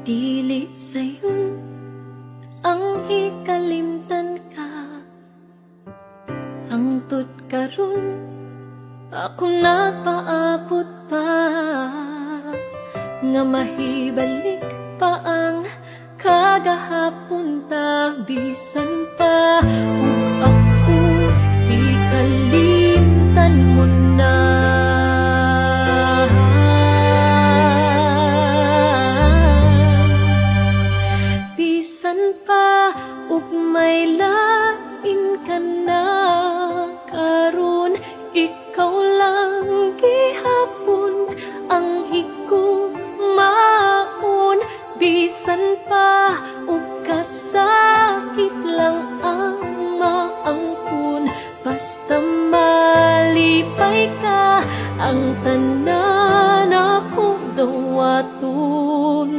Dili sayon ang hikalimtan ka, hangtod karon ako nagpaabot pa, nga mahibalik pa ang kagahapon ta. Bisan pa ug ako hikalimtan mo na. Bisan pa ug may lain ka na karon, ikaw lang gihapon ang higugmaon. Bisan pa ug kasakit lang ang maangkon, basta malipay ka ang tanan ako dawat